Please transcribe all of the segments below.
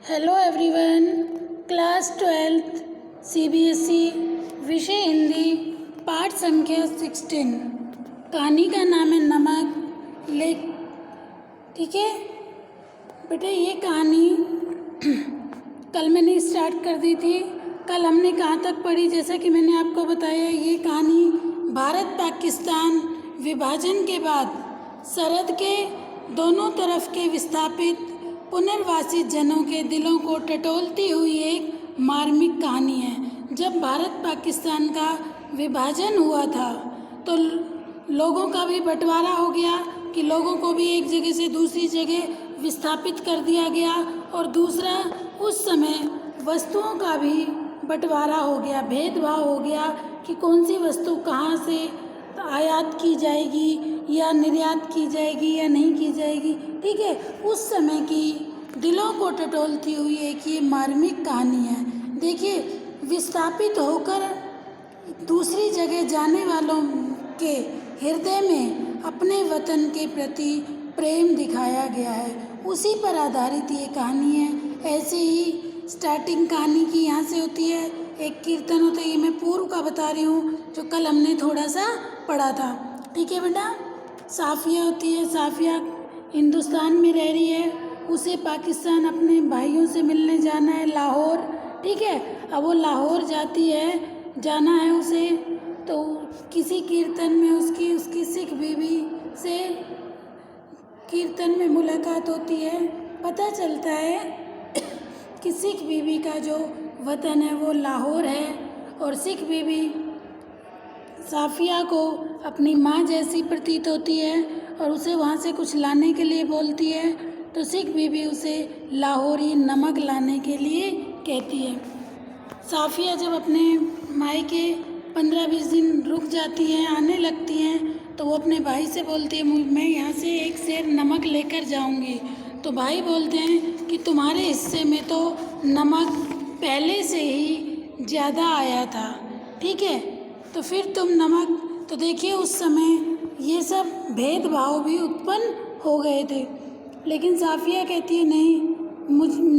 Hello everyone. Class 12th CBSE विषय हिंदी पाठ संख्या 16। कहानी का नाम है नमक लेक। ठीक है बेटा, ये कहानी कल मैंने स्टार्ट कर दी थी। कल हमने कहाँ तक पढ़ी? जैसा कि मैंने आपको बताया, ये कहानी भारत पाकिस्तान विभाजन के बाद सरहद के दोनों तरफ के विस्थापित पुनर्वासित जनों के दिलों को टटोलती हुई एक मार्मिक कहानी है। जब भारत पाकिस्तान का विभाजन हुआ था तो लोगों का भी बंटवारा हो गया कि लोगों को भी एक जगह से दूसरी जगह विस्थापित कर दिया गया, और दूसरा उस समय वस्तुओं का भी बंटवारा हो गया, भेदभाव हो गया कि कौन सी वस्तु कहाँ से आयात की जाएगी या निर्यात की जाएगी या नहीं की जाएगी। ठीक है, उस समय की दिलों को टटोलती हुई एक ये मार्मिक कहानी है। देखिए, विस्थापित होकर दूसरी जगह जाने वालों के हृदय में अपने वतन के प्रति प्रेम दिखाया गया है, उसी पर आधारित ये कहानी है। ऐसे ही स्टार्टिंग कहानी की यहाँ से होती है, एक कीर्तन होता है। ये मैं पूर्व का बता रही हूँ जो कल हमने थोड़ा सा पढ़ा था। ठीक है बेटा, साफिया होती है। साफिया हिंदुस्तान में रह रही है, उसे पाकिस्तान अपने भाइयों से मिलने जाना है, लाहौर। ठीक है, अब वो लाहौर जाती है, जाना है उसे, तो किसी कीर्तन में उसकी सिख बीवी से कीर्तन में मुलाकात होती है। पता चलता है कि सिख बीवी का जो वतन है वो लाहौर है, और सिख बीवी साफिया को अपनी माँ जैसी प्रतीत होती है और उसे वहाँ से कुछ लाने के लिए बोलती है। तो सिख बीवी उसे लाहौरी नमक लाने के लिए कहती है। साफिया जब अपने मायके 15-20 दिन रुक जाती हैं, आने लगती हैं, तो वो अपने भाई से बोलती है, मैं यहाँ से एक सेर नमक लेकर जाऊँगी। तो भाई बोलते हैं कि तुम्हारे हिस्से में तो नमक पहले से ही ज़्यादा आया था। ठीक है, तो फिर तुम नमक, तो देखिए उस समय ये सब भेदभाव भी उत्पन्न हो गए थे। लेकिन साफिया कहती है, नहीं,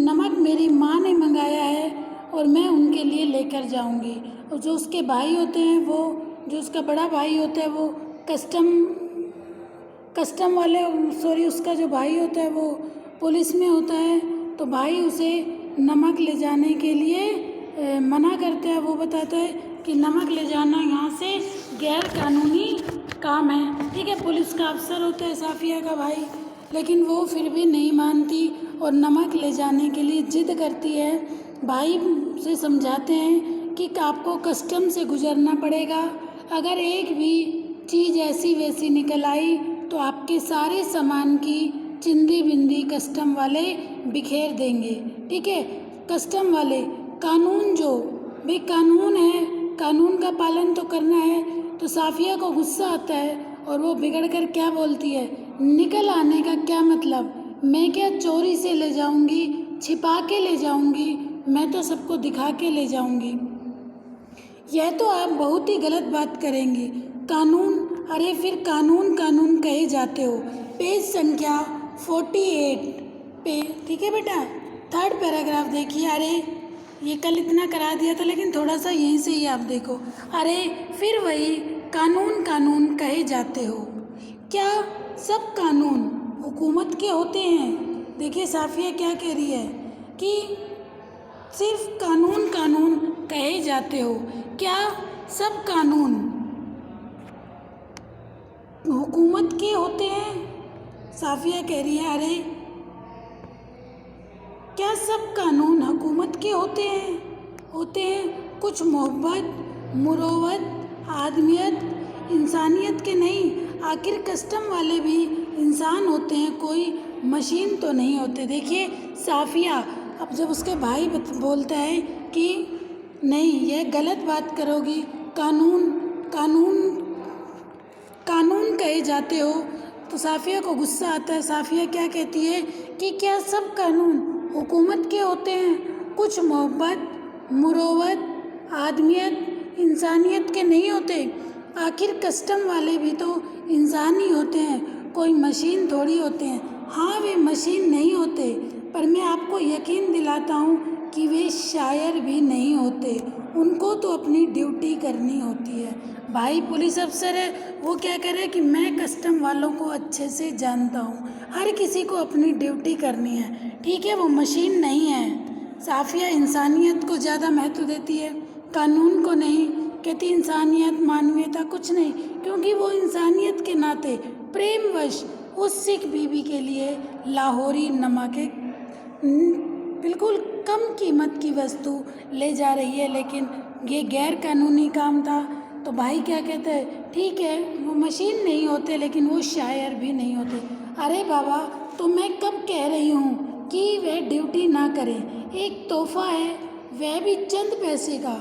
नमक मेरी माँ ने मंगाया है और मैं उनके लिए लेकर जाऊंगी। और जो उसके भाई होते हैं, वो जो उसका बड़ा भाई होता है वो कस्टम वाले, सॉरी, उसका जो भाई होता है वो पुलिस में होता है। तो भाई उसे नमक ले जाने के लिए मना करता है। वो बताता है कि नमक ले जाना यहाँ से गैर कानूनी काम है। ठीक है, पुलिस का अफसर होता है साफिया का भाई, लेकिन वो फिर भी नहीं मानती और नमक ले जाने के लिए जिद करती है। भाई से समझाते हैं कि आपको कस्टम से गुजरना पड़ेगा, अगर एक भी चीज़ ऐसी वैसी निकल आई तो आपके सारे सामान की चिंदी बिंदी कस्टम वाले बिखेर देंगे। ठीक है, कस्टम वाले कानून, जो भी कानून है, कानून का पालन तो करना है। तो साफिया को गुस्सा आता है और वो बिगड़ कर क्या बोलती है, निकल आने का क्या मतलब, मैं क्या चोरी से ले जाऊंगी, छिपा के ले जाऊंगी, मैं तो सबको दिखा के ले जाऊंगी। यह तो आप बहुत ही गलत बात करेंगी। कानून, अरे फिर कानून कानून कहे जाते हो। पेज संख्या 48 पे। ठीक है बेटा, 3rd पैराग्राफ देखिए। अरे ये कल इतना करा दिया था, लेकिन थोड़ा सा यहीं से ही आप देखो। अरे फिर वही कानून कानून कहे जाते हो, क्या सब कानून हुकूमत के होते हैं? देखिए साफिया क्या कह रही है कि सिर्फ कानून कानून कहे जाते हो, क्या सब कानून हुकूमत के होते हैं? साफिया कह रही है, अरे क्या सब कानून हुकूमत के होते हैं? होते हैं कुछ मोहब्बत, मुरव्वत, आदमियत, इंसानियत के नहीं। आखिर कस्टम वाले भी इंसान होते हैं, कोई मशीन तो नहीं होते। देखिए साफिया, अब जब उसके भाई बोलता है कि नहीं, यह गलत बात करोगी, कानून कानून कानून कहे जाते हो, तो साफिया को गुस्सा आता है। साफिया क्या कहती है कि क्या सब कानून हुकूमत के होते हैं, कुछ मोहब्बत, मुरव्वत, आदमियत, इंसानियत के नहीं होते? आखिर कस्टम वाले भी तो इंसान ही होते हैं, कोई मशीन थोड़ी होते हैं। हाँ, वे मशीन नहीं होते, पर मैं आपको यकीन दिलाता हूँ कि वे शायर भी नहीं होते, उनको तो अपनी ड्यूटी करनी होती है। भाई पुलिस अफसर है, वो क्या करे कि मैं कस्टम वालों को अच्छे से जानता हूँ, हर किसी को अपनी ड्यूटी करनी है, ठीक है। वो मशीन नहीं है। साफिया इंसानियत को ज़्यादा महत्व देती है, कानून को नहीं। कहती इंसानियत मानवीयता कुछ नहीं, क्योंकि वो इंसानियत के नाते प्रेमवश उस सिख बीबी के लिए लाहौरी नमक एक बिल्कुल कम कीमत की वस्तु ले जा रही है, लेकिन ये गैर कानूनी काम था। तो भाई क्या कहते हैं, ठीक है वो मशीन नहीं होते, लेकिन वो शायर भी नहीं होते। अरे बाबा, तो मैं कब कह रही हूँ कि वह ड्यूटी ना करें, एक तोहफा है, वह भी चंद पैसे का।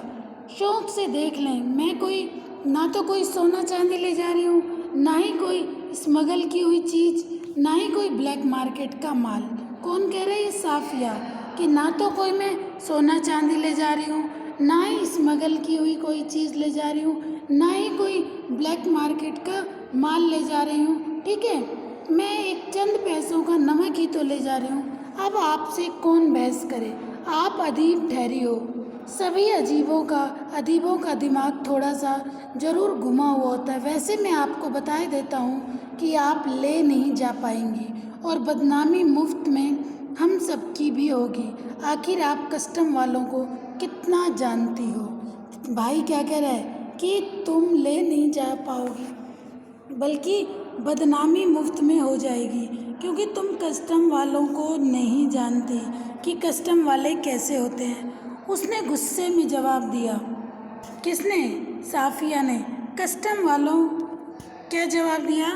शौक़ से देख लें, मैं कोई ना तो कोई सोना चांदी ले जा रही हूँ, ना ही कोई स्मगल की हुई चीज़, ना ही कोई ब्लैक मार्केट का माल। कौन कह रही है? साफिया, कि ना तो कोई मैं सोना चांदी ले जा रही हूँ, ना ही स्मगल की हुई कोई चीज़ ले जा रही हूँ, ना ही कोई ब्लैक मार्केट का माल ले जा रही हूँ, ठीक है। मैं एक चंद पैसों का नमक ही तो ले जा रही हूँ। अब आपसे कौन बहस करे, आप अदीब ठहरी हो। सभी अदीबों का दिमाग थोड़ा सा ज़रूर घुमा हुआ होता है। वैसे मैं आपको बता देता हूँ कि आप ले नहीं जा पाएंगी, और बदनामी मुफ्त में हम सबकी भी होगी। आखिर आप कस्टम वालों को कितना जानती हो। भाई क्या कह रहा है कि तुम ले नहीं जा पाओगी, बल्कि बदनामी मुफ्त में हो जाएगी, क्योंकि तुम कस्टम वालों को नहीं जानती कि कस्टम वाले कैसे होते हैं। उसने गुस्से में जवाब दिया। किसने? साफिया ने। कस्टम वालों? क्या जवाब दिया?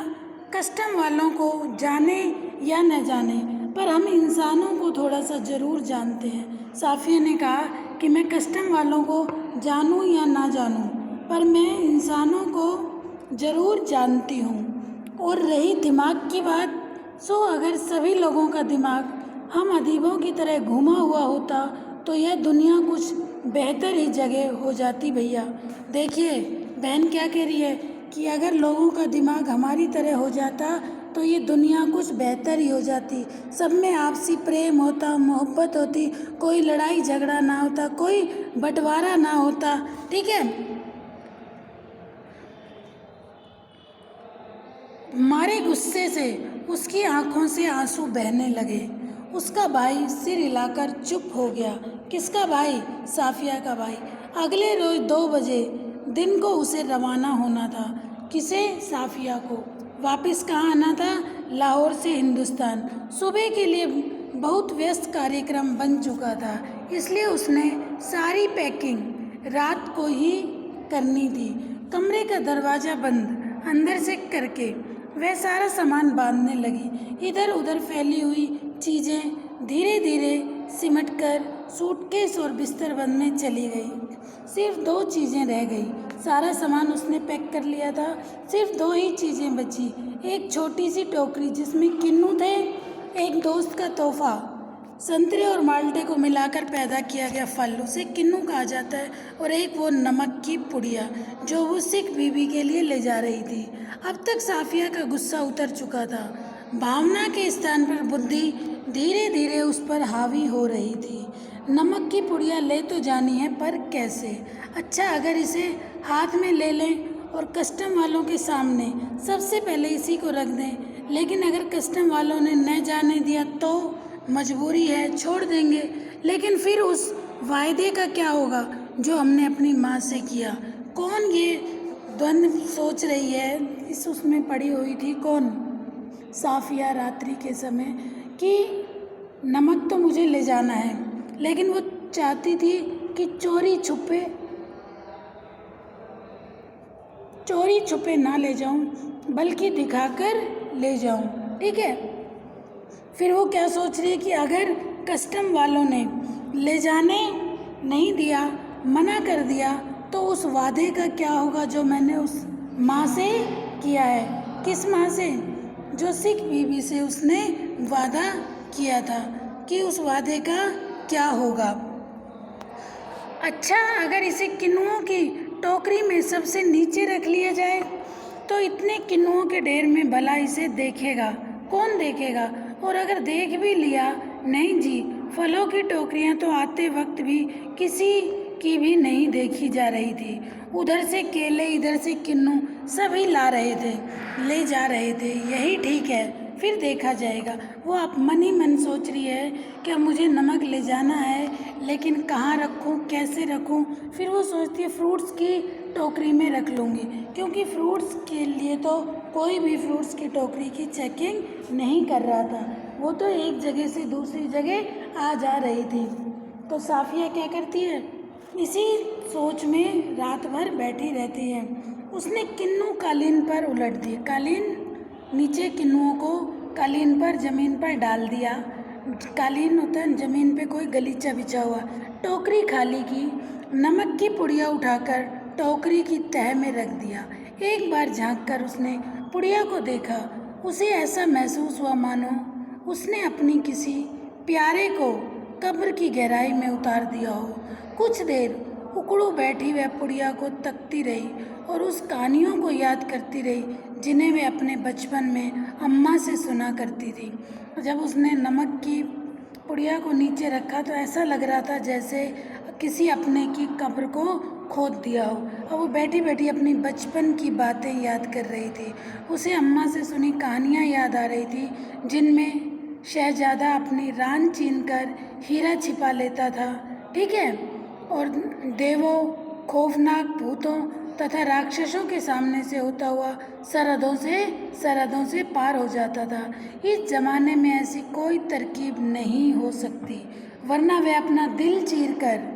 कस्टम वालों को जाने या न जाने, पर हम इंसानों को थोड़ा सा ज़रूर जानते हैं। साफिया ने कहा कि मैं कस्टम वालों को जानूं या ना जानूं, पर मैं इंसानों को ज़रूर जानती हूँ। और रही दिमाग की बात, सो अगर सभी लोगों का दिमाग हम अदीबों की तरह घुमा हुआ होता तो यह दुनिया कुछ बेहतर ही जगह हो जाती। भैया देखिए, बहन क्या कह रही है कि अगर लोगों का दिमाग हमारी तरह हो जाता तो ये दुनिया कुछ बेहतर ही हो जाती। सब में आपसी प्रेम होता, मोहब्बत होती, कोई लड़ाई झगड़ा ना होता, कोई बंटवारा ना होता, ठीक है। मारे गुस्से से उसकी आंखों से आंसू बहने लगे। उसका भाई सिर हिलाकर चुप हो गया। किसका भाई? साफिया का भाई। अगले रोज 2 बजे दिन को उसे रवाना होना था। किसे? साफिया को। वापस कहाँ आना था? लाहौर से हिंदुस्तान। सुबह के लिए बहुत व्यस्त कार्यक्रम बन चुका था, इसलिए उसने सारी पैकिंग रात को ही करनी थी। कमरे का दरवाज़ा बंद अंदर से करके वह सारा सामान बांधने लगी। इधर उधर फैली हुई चीज़ें धीरे धीरे सिमटकर सूटकेस और बिस्तर बंद में चली गई। सिर्फ 2 चीज़ें रह गई। सारा सामान उसने पैक कर लिया था, सिर्फ 2 ही चीज़ें बची। एक छोटी सी टोकरी जिसमें किन्नू थे, एक दोस्त का तोहफा, संतरे और माल्टे को मिलाकर पैदा किया गया फल, उसे किन्नू कहा जाता है, और एक वो नमक की पुड़िया जो वो सिख बीबी के लिए ले जा रही थी। अब तक साफिया का गुस्सा उतर चुका था। भावना के स्थान पर बुद्धि धीरे धीरे उस पर हावी हो रही थी। नमक की पुड़िया ले तो जानी है, पर कैसे? अच्छा, अगर इसे हाथ में ले लें और कस्टम वालों के सामने सबसे पहले इसी को रख दें, लेकिन अगर कस्टम वालों ने न जाने दिया तो मजबूरी है, छोड़ देंगे। लेकिन फिर उस वायदे का क्या होगा जो हमने अपनी माँ से किया? कौन ये द्वंद्व सोच रही है? इस उसमें पड़ी हुई थी कौन? साफिया रात्रि के समय कि नमक तो मुझे ले जाना है, लेकिन वो चाहती थी कि चोरी छुपे ना ले जाऊं, बल्कि दिखाकर ले जाऊं, ठीक है। फिर वो क्या सोच रही है कि अगर कस्टम वालों ने ले जाने नहीं दिया, मना कर दिया, तो उस वादे का क्या होगा जो मैंने उस माँ से किया है। किस माँ से? जो सिख बीबी से उसने वादा किया था, कि उस वादे का क्या होगा। अच्छा, अगर इसे किन्नुओं की टोकरी में सबसे नीचे रख लिया जाए तो इतने किन्नुओं के ढेर में भला इसे देखेगा कौन? देखेगा। और अगर देख भी लिया नहीं जी, फलों की टोकरियां तो आते वक्त भी किसी की भी नहीं देखी जा रही थी। उधर से केले, इधर से किन्नू, सभी ले जा रहे थे। यही ठीक है, फिर देखा जाएगा। वो आप मन ही मन सोच रही है कि अब मुझे नमक ले जाना है, लेकिन कहाँ रखूँ, कैसे रखूँ। फिर वो सोचती है फ्रूट्स की टोकरी में रख लूँगी, क्योंकि फ्रूट्स के लिए तो कोई भी फ्रूट्स की टोकरी की चेकिंग नहीं कर रहा था। वो तो एक जगह से दूसरी जगह आ जा रही थी। तो साफिया क्या करती है, इसी सोच में रात भर बैठी रहती है। उसने किन्नू कालीन पर उलट दिए, कालीन नीचे किन्नुओं को कालीन पर ज़मीन पर डाल दिया। कालीन होता है ज़मीन पे कोई गलीचा बिछा हुआ। टोकरी खाली की, नमक की पुड़िया उठाकर टोकरी की तह में रख दिया। एक बार झांककर उसने पुड़िया को देखा। उसे ऐसा महसूस हुआ मानो उसने अपनी किसी प्यारे को कब्र की गहराई में उतार दिया हो। कुछ देर उकड़ू बैठी वह पुड़िया को तकती रही और उस कहानियों को याद करती रही जिन्हें वे अपने बचपन में अम्मा से सुना करती थी। जब उसने नमक की पुड़िया को नीचे रखा तो ऐसा लग रहा था जैसे किसी अपने की कब्र को खोद दिया हो। और वो बैठी बैठी अपनी बचपन की बातें याद कर रही थी। उसे अम्मा से सुनी कहानियाँ याद आ रही थी, जिनमें शहजादा अपनी रान छीनकर हीरा छिपा लेता था, ठीक है, और देवों, खौफनाक भूतों तथा राक्षसों के सामने से होता हुआ सरहदों से पार हो जाता था। इस जमाने में ऐसी कोई तरकीब नहीं हो सकती, वरना वह अपना दिल चीरकर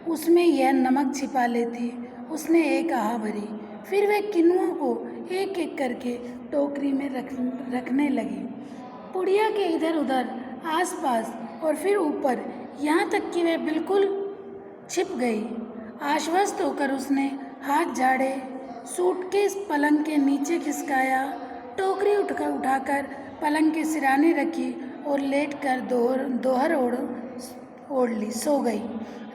उसमें यह नमक छिपा लेती। उसने एक आह भरी, फिर वह किन्नुओं को एक एक करके टोकरी में रखने लगी, पुड़िया के इधर उधर, आसपास और फिर ऊपर, यहाँ तक कि वह बिल्कुल छिप गई। आश्वस्त होकर उसने हाथ झाड़े, सूटकेस पलंग के नीचे खिसकाया, टोकरी उठाकर पलंग के सिराने रखी और लेटकर दोहर ओढ़ ली, सो गई।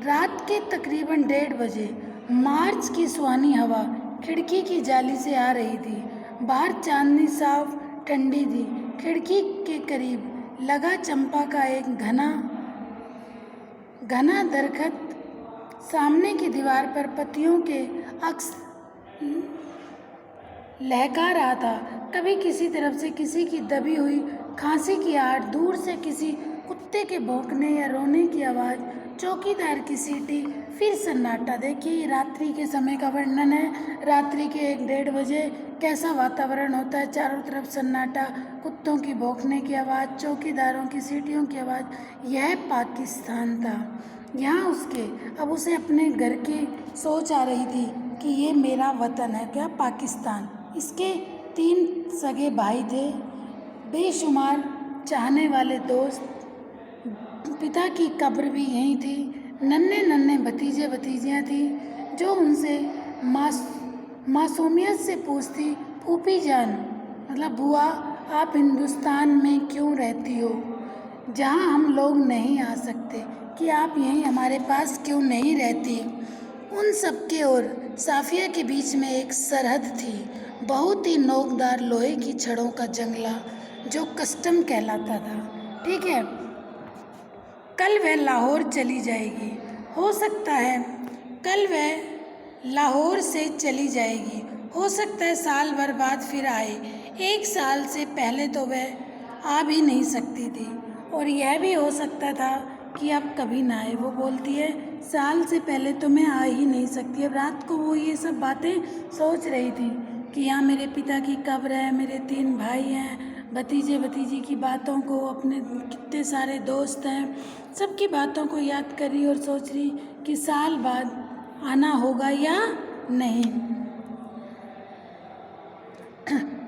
रात के तकरीबन 1:30 बजे मार्च की सुहानी हवा खिड़की की जाली से आ रही थी। बाहर चांदनी साफ ठंडी थी। खिड़की के करीब लगा चंपा का एक घना दरखत सामने की दीवार पर पत्तियों के अक्स लहका रहा था। कभी किसी तरफ से किसी की दबी हुई खांसी की आहट, दूर से किसी कुत्ते के भौंकने या रोने की आवाज़, चौकीदार की सीटी, फिर सन्नाटा। देखिए, रात्रि के समय का वर्णन है। रात्रि के 1-1:30 बजे कैसा वातावरण होता है, चारों तरफ सन्नाटा, कुत्तों की भौंकने की आवाज़, चौकीदारों की सीटियों की आवाज़। यह पाकिस्तान था। यहाँ अब उसे अपने घर की सोच आ रही थी कि ये मेरा वतन है, क्या, पाकिस्तान। इसके 3 सगे भाई थे, बेशुमार चाहने वाले दोस्त, पिता की कब्र भी यहीं थी, नन्हे नन्हे भतीजे भतीजियाँ थी जो उनसे मासूमियत से पूछती, फूफी जान, मतलब बुआ, आप हिंदुस्तान में क्यों रहती हो, जहाँ हम लोग नहीं आ सकते, कि आप यहीं हमारे पास क्यों नहीं रहती। उन सबके और साफिया के बीच में एक सरहद थी, बहुत ही नोकदार लोहे की छड़ों का जंगला, जो कस्टम कहलाता था, ठीक है। कल वह लाहौर चली जाएगी, हो सकता है कल वह लाहौर से चली जाएगी, हो सकता है साल भर बाद फिर आए। 1 साल से पहले तो वह आ भी नहीं सकती थी, और यह भी हो सकता था कि अब कभी ना आए। वो बोलती है, साल से पहले तो मैं आ ही नहीं सकती। अब रात को वो ये सब बातें सोच रही थी कि यहाँ मेरे पिता की कब्र है, मेरे 3 भाई हैं, भतीजे भतीजी की बातों को, अपने कितने सारे दोस्त हैं, सबकी बातों को याद कर रही और सोच रही कि साल बाद आना होगा या नहीं,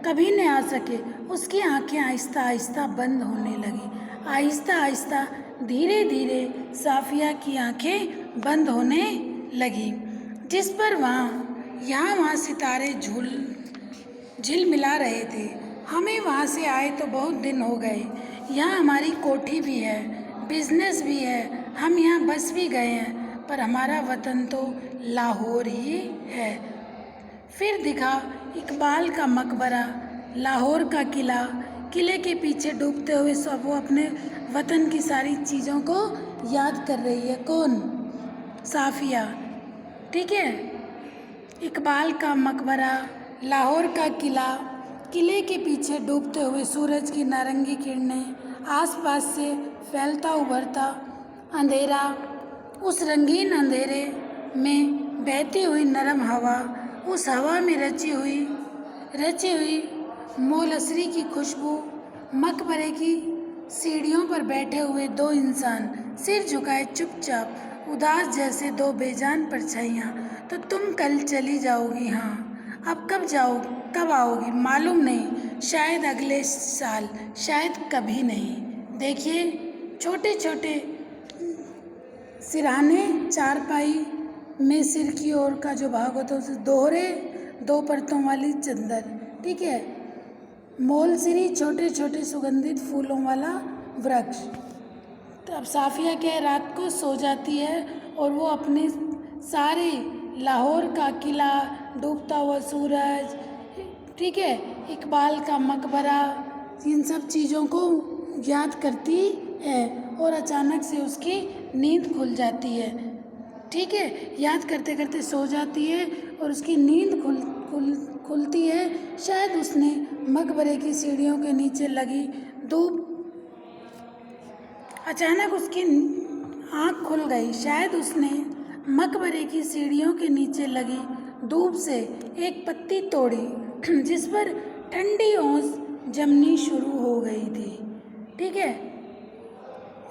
कभी न आ सके। उसकी आंखें आहिस्ता आहिस्ता बंद होने लगी। आहिस्ता आहिस्ता, धीरे धीरे साफिया की आंखें बंद होने लगी, जिस पर वहाँ सितारे झिलमिला रहे थे। हमें वहाँ से आए तो बहुत दिन हो गए। यहाँ हमारी कोठी भी है, बिजनेस भी है, हम यहाँ बस भी गए हैं, पर हमारा वतन तो लाहौर ही है। फिर दिखा इकबाल का मकबरा, लाहौर का किला, किले के पीछे डूबते हुए सब वो अपने वतन की सारी चीज़ों को याद कर रही है। कौन? साफिया। ठीक है। इकबाल का मकबरा, लाहौर का किला, किले के पीछे डूबते हुए सूरज की नारंगी किरणें, आसपास से फैलता उभरता अंधेरा, उस रंगीन अंधेरे में बहती हुई नरम हवा, उस हवा में रची हुई मौलसरी की खुशबू, मकबरे की सीढ़ियों पर बैठे हुए दो इंसान, सिर झुकाए चुपचाप उदास जैसे दो बेजान परछाइयाँ। तो तुम कल चली जाओगी? हाँ। अब कब आओगी? मालूम नहीं, शायद अगले साल, शायद कभी नहीं। देखिए, छोटे छोटे सिरहाने चारपाई में सिर की ओर का जो भाग होता है उसे दोहरे 2 परतों वाली चद्दर। ठीक है। मौलसरी, छोटे छोटे सुगंधित फूलों वाला वृक्ष। तो अब साफिया क्या है, रात को सो जाती है और वो अपने सारे लाहौर का किला, डूबता हुआ सूरज, ठीक है, इकबाल का मकबरा, इन सब चीज़ों को याद करती है और अचानक से उसकी नींद खुल जाती है। ठीक है। याद करते करते सो जाती है और उसकी नींद खुलती है। शायद उसने मकबरे की सीढ़ियों के नीचे लगी धूप, अचानक उसकी आँख खुल गई। शायद उसने मकबरे की सीढ़ियों के नीचे लगी धूप से एक पत्ती तोड़ी जिस पर ठंडी ओस जमनी शुरू हो गई थी। ठीक है।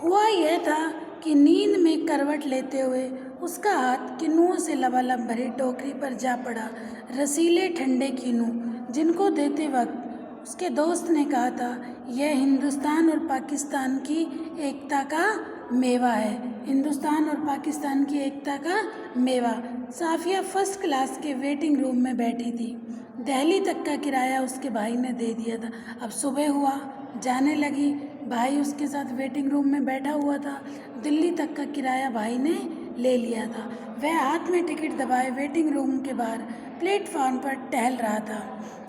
हुआ यह था कि नींद में करवट लेते हुए उसका हाथ किन्नुओं से लबालब भरी टोकरी पर जा पड़ा। रसीले ठंडे किन्नू जिनको देते वक्त उसके दोस्त ने कहा था, यह हिंदुस्तान और पाकिस्तान की एकता का मेवा है। हिंदुस्तान और पाकिस्तान की एकता का मेवा। साफिया फर्स्ट क्लास के वेटिंग रूम में बैठी थी। दिल्ली तक का किराया उसके भाई ने दे दिया था। अब सुबह हुआ, जाने लगी। भाई उसके साथ वेटिंग रूम में बैठा हुआ था। दिल्ली तक का किराया भाई ने ले लिया था। वह हाथ में टिकट दबाए वेटिंग रूम के बाहर प्लेटफॉर्म पर टहल रहा था।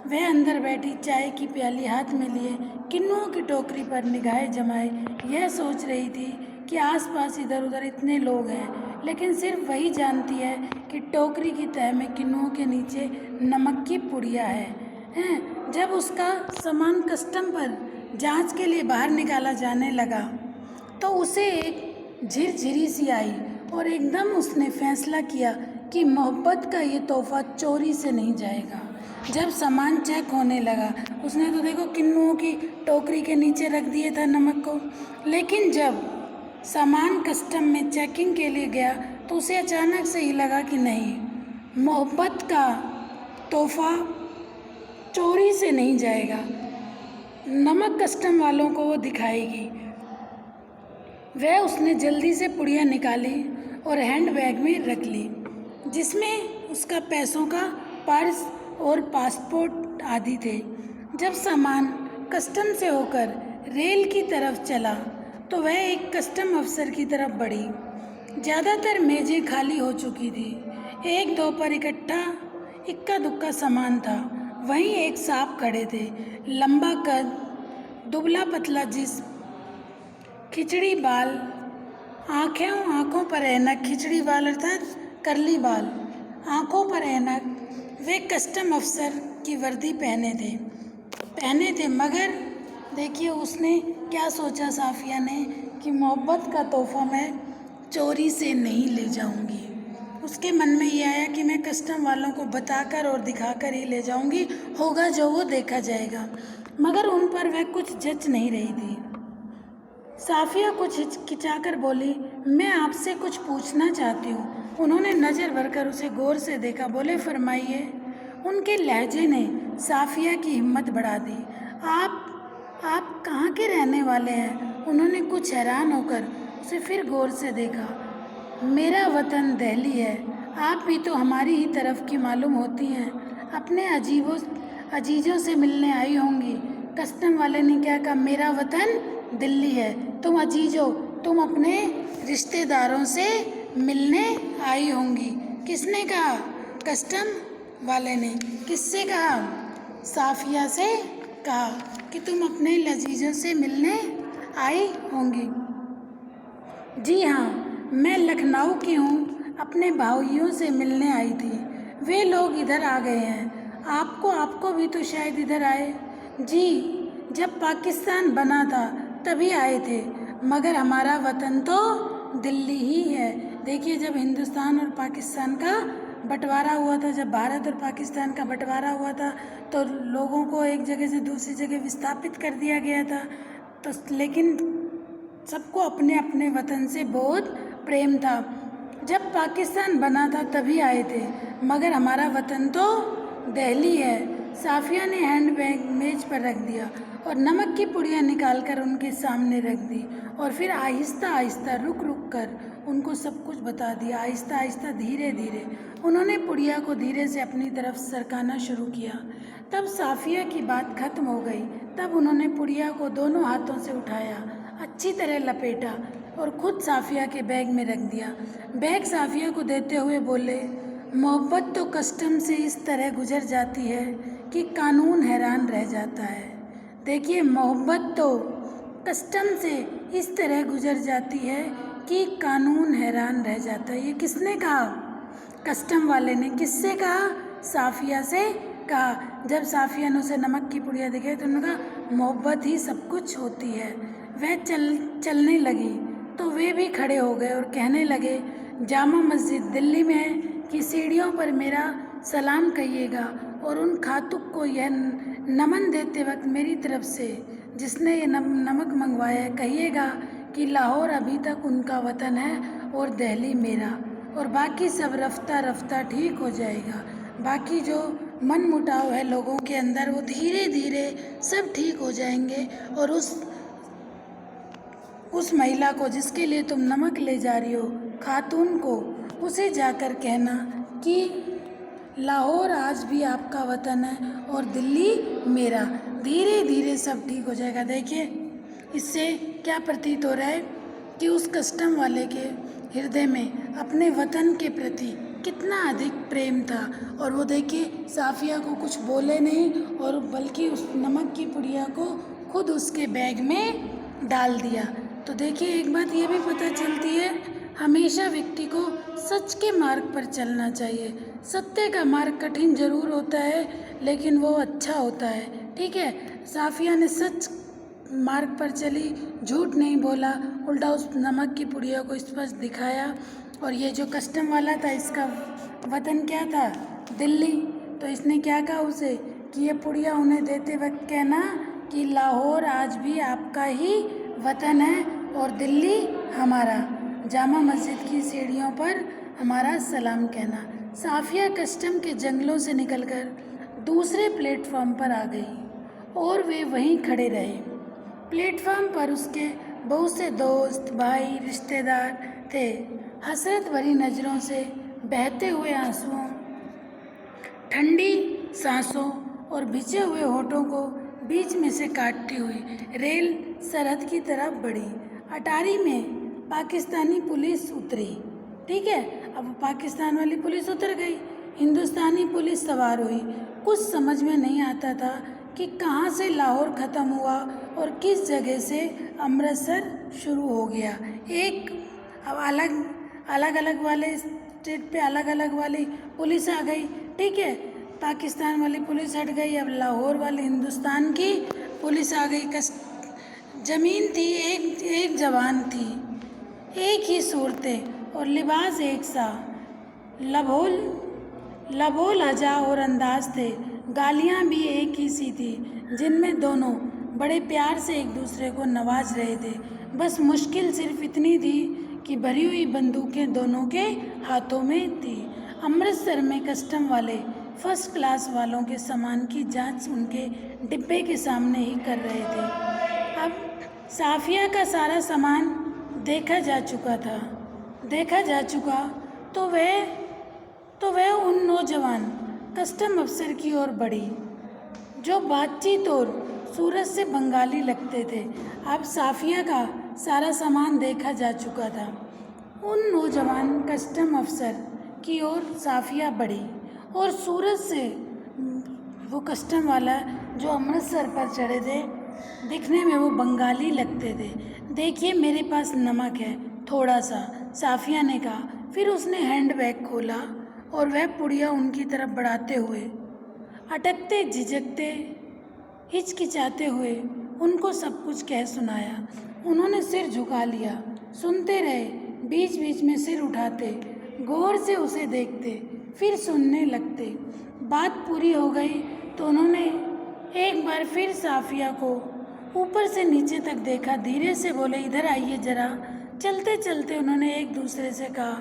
वह अंदर बैठी चाय की प्याली हाथ में लिए किन्नुओं की टोकरी पर निगाहें जमाए यह सोच रही थी कि आसपास इधर उधर इतने लोग हैं, लेकिन सिर्फ वही जानती है कि टोकरी की तह में किन्नुओं के नीचे नमक की पुड़िया है। जब उसका सामान कस्टम पर जांच के लिए बाहर निकाला जाने लगा तो उसे एक झिरझिरी सी आई और एकदम उसने फैसला किया कि मोहब्बत का ये तोहफा चोरी से नहीं जाएगा। जब सामान चेक होने लगा, उसने तो देखो किन्नुओं की टोकरी के नीचे रख दिया था नमक को, लेकिन जब सामान कस्टम में चेकिंग के लिए गया तो उसे अचानक से ही लगा कि नहीं, मोहब्बत का तोहफा चोरी से नहीं जाएगा, नमक कस्टम वालों को वो दिखाएगी। वह उसने जल्दी से पुड़िया निकाली और हैंडबैग में रख ली, जिसमें उसका पैसों का पर्स और पासपोर्ट आदि थे। जब सामान कस्टम से होकर रेल की तरफ चला तो वह एक कस्टम अफसर की तरफ बढ़ी। ज़्यादातर मेज़ें खाली हो चुकी थी। एक दो पर इक्का दुक्का सामान था। वहीं एक साहब खड़े थे, लंबा कद, दुबला पतला जिस्म, खिचड़ी बाल, आँखों पर ऐनक, खिचड़ी बाल अर्थात करली बाल, आँखों पर ऐनक। वे कस्टम अफसर की वर्दी पहने थे। मगर देखिए उसने क्या सोचा साफिया ने कि मोहब्बत का तोहफा मैं चोरी से नहीं ले जाऊंगी। उसके मन में ये आया कि मैं कस्टम वालों को बताकर और दिखाकर ही ले जाऊंगी, होगा जो वो देखा जाएगा। मगर उन पर वह कुछ जच नहीं रही थी। साफिया कुछ हिचकिचाकर बोली, मैं आपसे कुछ पूछना चाहती हूँ। उन्होंने नज़र भरकर उसे गौर से देखा। बोले, फरमाइए। उनके लहजे ने साफिया की हिम्मत बढ़ा दी। आप कहाँ के रहने वाले हैं? उन्होंने कुछ हैरान होकर उसे फिर गौर से देखा। मेरा वतन दिल्ली है। आप भी तो हमारी ही तरफ की मालूम होती हैं। अपने अजीजों से मिलने आई होंगी। कस्टम वाले ने क्या कहा? मेरा वतन दिल्ली है। तुम अजीजों, तुम अपने रिश्तेदारों से मिलने आई होंगी। किसने कहा? कस्टम वाले ने। किससे कहा? साफिया से कहा कि तुम अपने लजीजों से मिलने आई होंगी। जी हाँ, मैं लखनऊ की हूँ, अपने भाइयों से मिलने आई थी। वे लोग इधर आ गए हैं। आपको भी तो शायद इधर आए। जी, जब पाकिस्तान बना था तभी आए थे, मगर हमारा वतन तो दिल्ली ही है। देखिए, जब हिंदुस्तान और पाकिस्तान का बंटवारा हुआ था, जब भारत और पाकिस्तान का बंटवारा हुआ था, तो लोगों को एक जगह से दूसरी जगह विस्थापित कर दिया गया था। तो लेकिन सबको अपने अपने वतन से बहुत प्रेम था। जब पाकिस्तान बना था तभी आए थे, मगर हमारा वतन तो दिल्ली है। साफिया ने हैंड बैग मेज पर रख दिया और नमक की पुड़िया निकालकर उनके सामने रख दी, और फिर आहिस्ता आहिस्ता रुक रुक कर उनको सब कुछ बता दिया। आहिस्ता आहिस्ता धीरे धीरे उन्होंने पुड़िया को धीरे से अपनी तरफ सरकाना शुरू किया। तब साफिया की बात खत्म हो गई। तब उन्होंने पुड़िया को दोनों हाथों से उठाया, अच्छी तरह लपेटा और खुद साफिया के बैग में रख दिया। बैग साफिया को देते हुए बोले, मोहब्बत तो कस्टम से इस तरह गुजर जाती है कि कानून हैरान रह जाता है। देखिए, मोहब्बत तो कस्टम से इस तरह गुजर जाती है कि कानून हैरान रह जाता है। ये किसने कहा? कस्टम वाले ने। किससे कहा? साफिया से कहा। जब साफिया ने उसे नमक की पुड़िया दिखाई तो उन्होंने कहा, मोहब्बत ही सब कुछ होती है। वह चलने लगी तो वे भी खड़े हो गए और कहने लगे, जामा मस्जिद दिल्ली में है कि सीढ़ियों पर मेरा सलाम कहिएगा, और उन खातूक को यह नमन देते वक्त मेरी तरफ से जिसने ये नमक मंगवाया है, कहिएगा कि लाहौर अभी तक उनका वतन है और दिल्ली मेरा, और बाकी सब रफ्ता रफ्ता ठीक हो जाएगा। बाकी जो मन मुटाव है लोगों के अंदर, वो धीरे धीरे सब ठीक हो जाएंगे। और उस महिला को जिसके लिए तुम नमक ले जा रही हो, खातून को, उसे जाकर कहना कि लाहौर आज भी आपका वतन है और दिल्ली मेरा। धीरे धीरे सब ठीक हो जाएगा। देखिए, इससे क्या प्रतीत हो रहा है कि उस कस्टम वाले के हृदय में अपने वतन के प्रति कितना अधिक प्रेम था। और वो देखिए, साफिया को कुछ बोले नहीं, और बल्कि उस नमक की पुड़िया को खुद उसके बैग में डाल दिया। तो देखिए, एक बात ये भी पता चलती है, हमेशा व्यक्ति को सच के मार्ग पर चलना चाहिए। सत्य का मार्ग कठिन जरूर होता है, लेकिन वो अच्छा होता है। ठीक है, साफिया ने सच मार्ग पर चली, झूठ नहीं बोला, उल्टा उस नमक की पुड़िया को स्पष्ट दिखाया। और ये जो कस्टम वाला था, इसका वतन क्या था? दिल्ली। तो इसने क्या कहा उसे कि ये पुड़िया उन्हें देते वक्त कहना कि लाहौर आज भी आपका ही वतन है और दिल्ली हमारा। जामा मस्जिद की सीढ़ियों पर हमारा सलाम कहना। साफिया कस्टम के जंगलों से निकलकर दूसरे प्लेटफॉर्म पर आ गई और वे वहीं खड़े रहे। प्लेटफॉर्म पर उसके बहुत से दोस्त, भाई, रिश्तेदार थे। हसरत भरी नज़रों से बहते हुए आंसुओं, ठंडी सांसों और भिजे हुए होठों को बीच में से काटती हुई रेल सरहद की तरफ बढ़ी। अटारी में पाकिस्तानी पुलिस उतरी। ठीक है, अब पाकिस्तान वाली पुलिस उतर गई, हिंदुस्तानी पुलिस सवार हुई। कुछ समझ में नहीं आता था कि कहाँ से लाहौर ख़त्म हुआ और किस जगह से अमृतसर शुरू हो गया। अब अलग अलग वाले स्टेट पे अलग अलग वाली पुलिस आ गई। ठीक है, पाकिस्तान वाली पुलिस हट गई, अब लाहौर वाली हिंदुस्तान की पुलिस आ गई। ज़मीन थी, एक जवान थी, एक ही सूरतें और लिबास एक सा, लबोल हजा और अंदाज थे। गालियाँ भी एक ही सी थी, जिनमें दोनों बड़े प्यार से एक दूसरे को नवाज रहे थे। बस मुश्किल सिर्फ इतनी थी कि भरी हुई बंदूकें दोनों के हाथों में थी। अमृतसर में कस्टम वाले फर्स्ट क्लास वालों के सामान की जांच उनके डिब्बे के सामने ही कर रहे थे। अब साफिया का सारा सामान देखा जा चुका तो वह उन नौजवान कस्टम अफसर की ओर बढ़ी जो बातचीत और सूरत से बंगाली लगते थे। अब साफिया का सारा सामान देखा जा चुका था। उन नौजवान कस्टम अफसर की ओर साफिया बढ़ी और सूरत से वो कस्टम वाला जो अमृतसर पर चढ़े थे दिखने में वो बंगाली लगते थे। देखिए मेरे पास नमक है, थोड़ा सा, साफिया ने कहा। फिर उसने हैंडबैग खोला और वह पुड़िया उनकी तरफ बढ़ाते हुए, अटकते झिझकते हिचकिचाते हुए उनको सब कुछ कह सुनाया। उन्होंने सिर झुका लिया, सुनते रहे, बीच बीच में सिर उठाते, गौर से उसे देखते, फिर सुनने लगते। बात पूरी हो गई तो उन्होंने एक बार फिर साफिया को ऊपर से नीचे तक देखा, धीरे से बोले, इधर आइए जरा। चलते चलते उन्होंने एक दूसरे से कहा,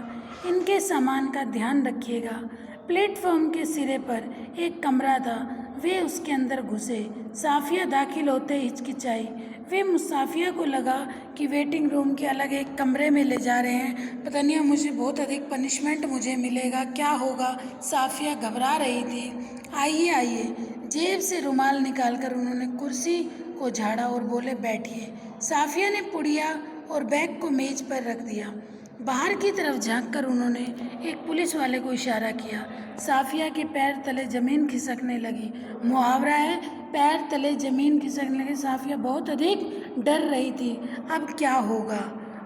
इनके सामान का ध्यान रखिएगा। प्लेटफॉर्म के सिरे पर एक कमरा था, वे उसके अंदर घुसे। साफिया दाखिल होते हिचकिचाई। वे मुसाफिया को लगा कि वेटिंग रूम के अलग एक कमरे में ले जा रहे हैं, पता नहीं मुझे बहुत अधिक पनिशमेंट मुझे मिलेगा, क्या होगा। साफिया घबरा रही थी। आइए आइए। जेब से रुमाल निकालकर उन्होंने कुर्सी को झाड़ा और बोले, बैठिए। साफिया ने पुड़िया और बैग को मेज पर रख दिया। बाहर की तरफ झांककर उन्होंने एक पुलिस वाले को इशारा किया। साफिया के पैर तले ज़मीन खिसकने लगी। मुहावरा है, पैर तले ज़मीन खिसकने लगी। साफिया बहुत अधिक डर रही थी। अब क्या होगा?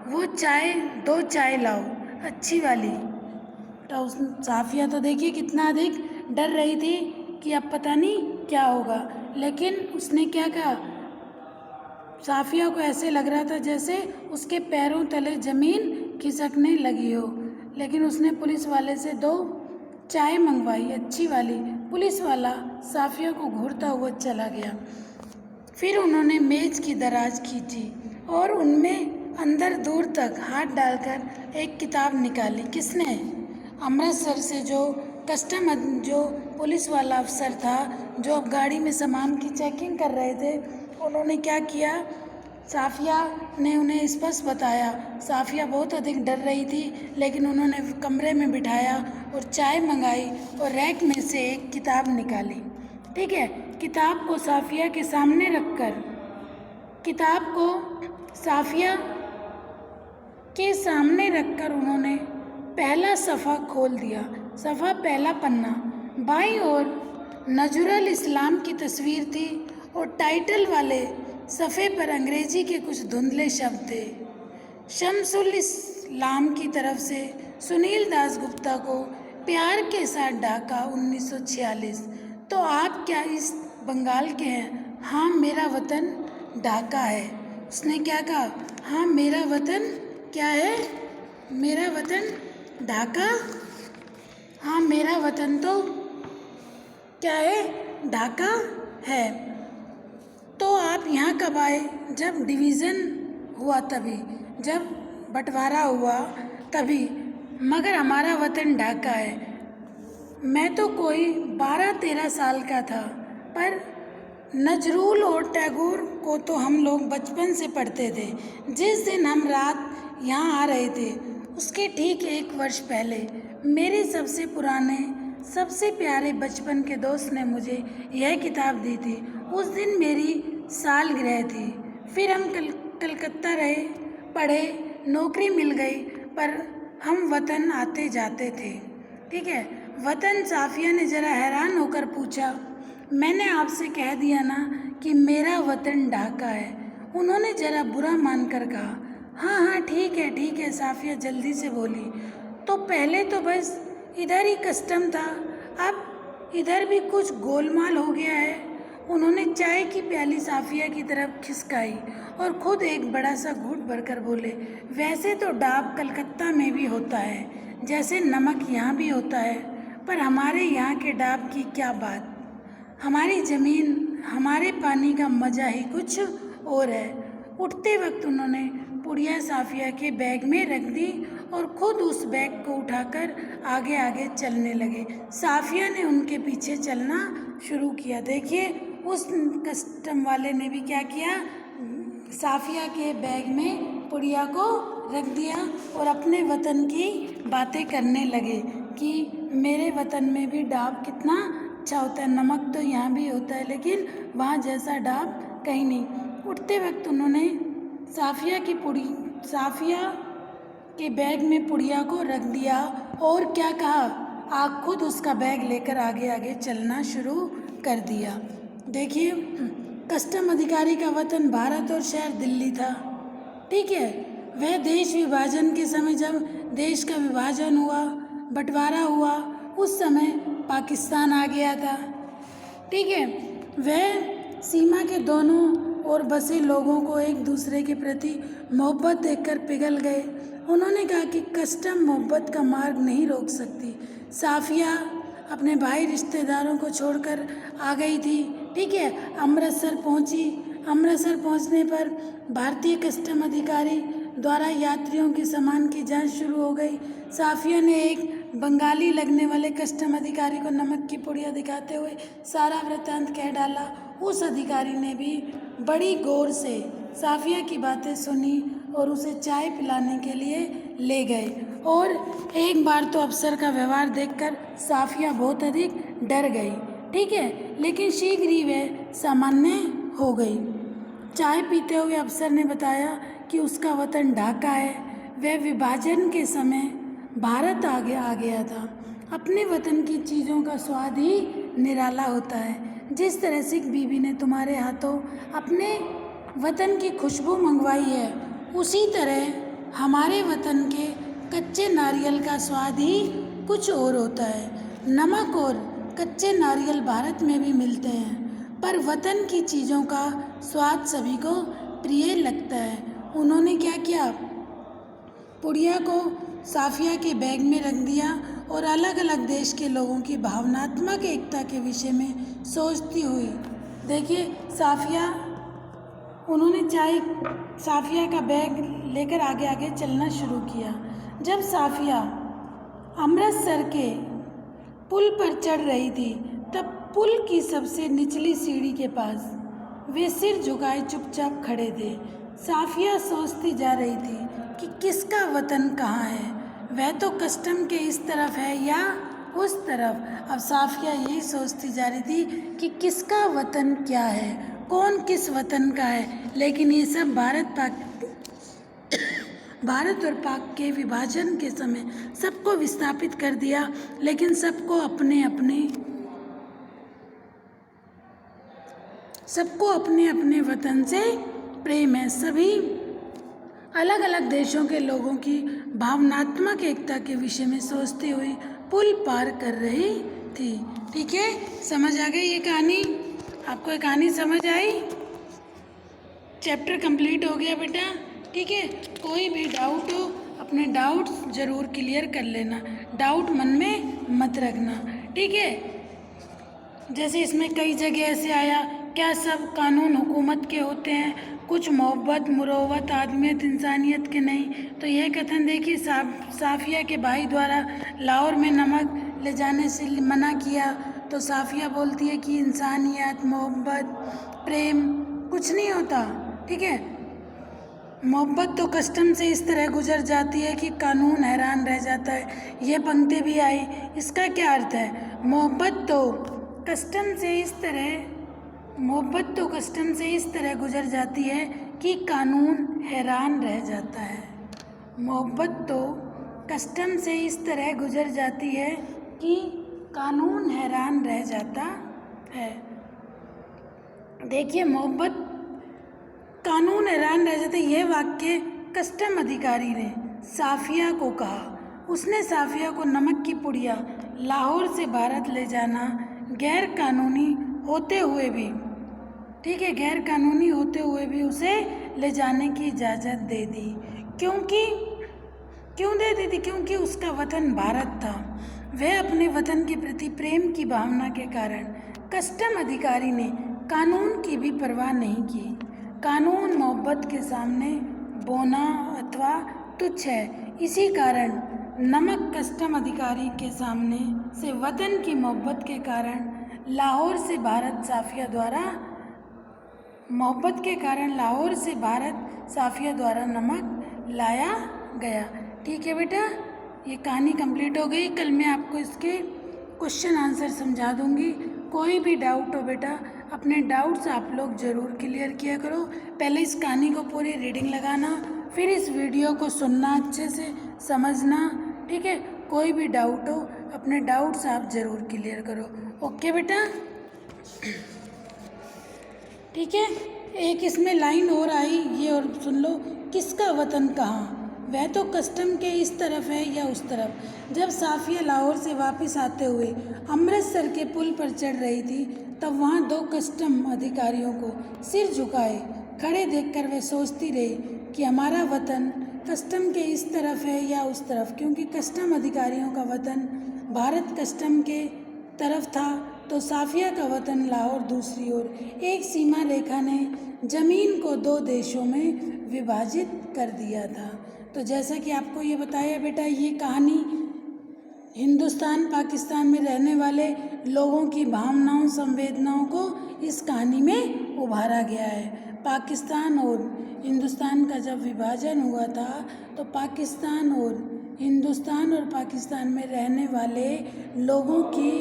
वो चाय, 2 चाय लाओ, अच्छी वाली। तो उस साफिया तो देखिए कितना अधिक डर रही थी कि अब पता नहीं क्या होगा। लेकिन उसने क्या कहा, साफिया को ऐसे लग रहा था जैसे उसके पैरों तले ज़मीन खिसकने लगी हो। लेकिन उसने पुलिस वाले से 2 चाय मंगवाई, अच्छी वाली। पुलिस वाला साफिया को घूरता हुआ चला गया। फिर उन्होंने मेज की दराज खींची और उनमें अंदर दूर तक हाथ डालकर एक किताब निकाली। किसने? अमृतसर से जो पुलिस वाला अफसर था, जो अब गाड़ी में सामान की चेकिंग कर रहे थे, उन्होंने क्या किया, साफिया ने उन्हें स्पष्ट बताया। साफिया बहुत अधिक डर रही थी, लेकिन उन्होंने कमरे में बिठाया और चाय मंगाई और रैक में से एक किताब निकाली। ठीक है, किताब को साफिया के सामने रखकर, उन्होंने पहला सफ़ा खोल दिया। सफ़ा पहला पन्ना। बाईं ओर नजरुल इस्लाम की तस्वीर थी और टाइटल वाले सफ़े पर अंग्रेजी के कुछ धुंधले शब्द थे। शम्सुल इस्लाम की तरफ से सुनील दास गुप्ता को प्यार के साथ ढाका 1946। तो आप क्या इस बंगाल के हैं? हाँ, मेरा वतन ढाका है। उसने क्या कहा? हाँ, मेरा वतन क्या है? मेरा वतन ढाका। हाँ, मेरा वतन तो क्या है? ढाका है। तो आप यहाँ कब आए? जब डिवीज़न हुआ तभी, जब बंटवारा हुआ तभी, मगर हमारा वतन ढाका है। मैं तो कोई 12-13 साल का था, पर नजरुल और टैगोर को तो हम लोग बचपन से पढ़ते थे। जिस दिन हम रात यहाँ आ रहे थे, उसके ठीक 1 वर्ष पहले मेरे सबसे पुराने, सबसे प्यारे बचपन के दोस्त ने मुझे यह किताब दी थी। उस दिन मेरी सालगिरह थी। फिर हम कलकत्ता रहे, पढ़े, नौकरी मिल गई, पर हम वतन आते जाते थे। ठीक है, वतन। साफिया ने ज़रा हैरान होकर पूछा, मैंने आपसे कह दिया ना कि मेरा वतन ढाका है। उन्होंने ज़रा बुरा मानकर कहा। हाँ हाँ, ठीक है, साफिया जल्दी से बोली। तो पहले तो बस इधर ही कस्टम था, अब इधर भी कुछ गोलमाल हो गया है। उन्होंने चाय की प्याली साफिया की तरफ खिसकाई और खुद एक बड़ा सा घूंट भरकर बोले, वैसे तो डाब कलकत्ता में भी होता है, जैसे नमक यहाँ भी होता है, पर हमारे यहाँ के डाब की क्या बात। हमारी ज़मीन, हमारे पानी का मज़ा ही कुछ और है। उठते वक्त उन्होंने पुड़िया साफिया के बैग में रख दी और खुद उस बैग को उठाकर आगे आगे चलने लगे। साफिया ने उनके पीछे चलना शुरू किया। देखिए, उस कस्टम वाले ने भी क्या किया, साफिया के बैग में पुड़िया को रख दिया और अपने वतन की बातें करने लगे कि मेरे वतन में भी डाब कितना अच्छा होता है, नमक तो यहाँ भी होता है, लेकिन वहाँ जैसा डाब कहीं नहीं। उठते वक्त उन्होंने साफिया के बैग में पुड़िया को रख दिया और क्या कहा, आप खुद उसका बैग लेकर आगे आगे चलना शुरू कर दिया। देखिए, कस्टम अधिकारी का वतन भारत और शहर दिल्ली था। ठीक है, वह देश विभाजन के समय, जब देश का विभाजन हुआ, बंटवारा हुआ, उस समय पाकिस्तान आ गया था। ठीक है, वह सीमा के दोनों ओर बसे लोगों को एक दूसरे के प्रति मोहब्बत देखकर पिघल गए। उन्होंने कहा कि कस्टम मोहब्बत का मार्ग नहीं रोक सकती। साफिया अपने भाई रिश्तेदारों को छोड़कर आ गई थी। ठीक है, अमृतसर पहुंची। अमृतसर पहुंचने पर भारतीय कस्टम अधिकारी द्वारा यात्रियों के सामान की जांच शुरू हो गई। साफिया ने एक बंगाली लगने वाले कस्टम अधिकारी को नमक की पुड़िया दिखाते हुए सारा वृत्तांत कह डाला। उस अधिकारी ने भी बड़ी गौर से साफिया की बातें सुनी और उसे चाय पिलाने के लिए ले गए। और एक बार तो अफसर का व्यवहार देखकर साफिया बहुत अधिक डर गई। ठीक है, लेकिन शीघ्र ही वह सामान्य हो गई। चाय पीते हुए अफसर ने बताया कि उसका वतन ढाका है। वह विभाजन के समय भारत आ गया था। अपने वतन की चीज़ों का स्वाद ही निराला होता है। जिस तरह सिख बीबी ने तुम्हारे हाथों अपने वतन की खुशबू मंगवाई है, उसी तरह हमारे वतन के कच्चे नारियल का स्वाद ही कुछ और होता है। नमक और कच्चे नारियल भारत में भी मिलते हैं, पर वतन की चीज़ों का स्वाद सभी को प्रिय लगता है। उन्होंने क्या किया, पुड़िया को साफिया के बैग में रख दिया और अलग अलग देश के लोगों की भावनात्मक एकता के विषय में सोचती हुई, देखिए साफिया, उन्होंने साफिया का बैग लेकर आगे आगे चलना शुरू किया। जब साफिया अमृतसर के पुल पर चढ़ रही थी, तब पुल की सबसे निचली सीढ़ी के पास वे सिर झुकाए चुपचाप खड़े थे। साफिया सोचती जा रही थी कि किसका वतन कहाँ है। वह तो कस्टम के इस तरफ है या उस तरफ। अब साफिया यही सोचती जा रही थी कि किसका वतन क्या है, कौन किस वतन का है। लेकिन ये सब भारत और पाक के विभाजन के समय सबको विस्थापित कर दिया, लेकिन सबको अपने अपने वतन से प्रेम है। सभी अलग अलग देशों के लोगों की भावनात्मक एकता के विषय में सोचती हुई पुल पार कर रही थी। ठीक है, समझ आ गई ये कहानी? आपको ये कहानी समझ आई? चैप्टर कंप्लीट हो गया बेटा। ठीक है, कोई भी डाउट हो, अपने डाउट्स ज़रूर क्लियर कर लेना। डाउट मन में मत रखना। ठीक है, जैसे इसमें कई जगह ऐसे आया, क्या सब कानून हुकूमत के होते हैं, कुछ मोहब्बत, मुरव्वत, आदमियत, इंसानियत के नहीं। तो यह कथन देखिए, साफिया के भाई द्वारा लाहौर में नमक ले जाने से मना किया, तो साफिया बोलती है कि इंसानियत, मोहब्बत, प्रेम कुछ नहीं होता। ठीक है, मोहब्बत तो कस्टम से इस तरह गुजर जाती है कि कानून हैरान रह जाता है। ये पंक्ति भी आई, इसका क्या अर्थ है? मोहब्बत तो कस्टम से इस तरह गुजर जाती है कि कानून हैरान रह जाता है। मोहब्बत तो कस्टम से इस तरह गुजर जाती है कि कानून हैरान रह जाता है। देखिए, मोहब्बत, कानून हैरान रह जाता है, यह वाक्य कस्टम अधिकारी ने साफिया को कहा। उसने साफिया को नमक की पुड़िया लाहौर से भारत ले जाना गैर कानूनी होते हुए भी, ठीक है, गैर कानूनी होते हुए भी उसे ले जाने की इजाज़त दे दी। क्यों दे दी थी? क्योंकि उसका वतन भारत था। वह अपने वतन के प्रति प्रेम की भावना के कारण कस्टम अधिकारी ने कानून की भी परवाह नहीं की। कानून मोहब्बत के सामने बौना अथवा तुच्छ है। इसी कारण नमक कस्टम अधिकारी के सामने से वतन की मोहब्बत के कारण लाहौर से भारत साफिया द्वारा नमक लाया गया। ठीक है बेटा, ये कहानी कंप्लीट हो गई। कल मैं आपको इसके क्वेश्चन आंसर समझा दूंगी। कोई भी डाउट हो बेटा, अपने डाउट्स आप लोग ज़रूर क्लियर किया करो। पहले इस कहानी को पूरी रीडिंग लगाना, फिर इस वीडियो को सुनना, अच्छे से समझना। ठीक है, कोई भी डाउट हो, अपने डाउट्स आप ज़रूर क्लियर करो। ओके बेटा। ठीक है। एक इसमें लाइन और आई, ये और सुन लो, किसका वतन कहाँ, वह तो कस्टम के इस तरफ है या उस तरफ। जब साफिया लाहौर से वापस आते हुए अमृतसर के पुल पर चढ़ रही थी तब वहाँ दो कस्टम अधिकारियों को सिर झुकाए खड़े देखकर वह सोचती रही कि हमारा वतन कस्टम के इस तरफ है या उस तरफ, क्योंकि कस्टम अधिकारियों का वतन भारत कस्टम के तरफ था तो साफिया का वतन लाहौर दूसरी ओर। एक सीमा रेखा ने ज़मीन को दो देशों में विभाजित कर दिया था। तो जैसा कि आपको ये बताया बेटा, ये कहानी हिंदुस्तान पाकिस्तान में रहने वाले लोगों की भावनाओं संवेदनाओं को इस कहानी में उभारा गया है। पाकिस्तान और हिंदुस्तान का जब विभाजन हुआ था तो पाकिस्तान और पाकिस्तान में रहने वाले लोगों की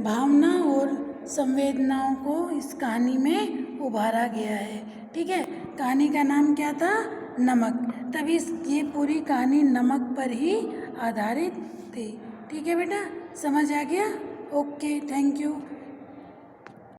भावना और संवेदनाओं को इस कहानी में उभारा गया है। ठीक है, कहानी का नाम क्या था? नमक। तभी ये पूरी कहानी नमक पर ही आधारित थी। ठीक है बेटा, समझ आ गया? Okay, thank you.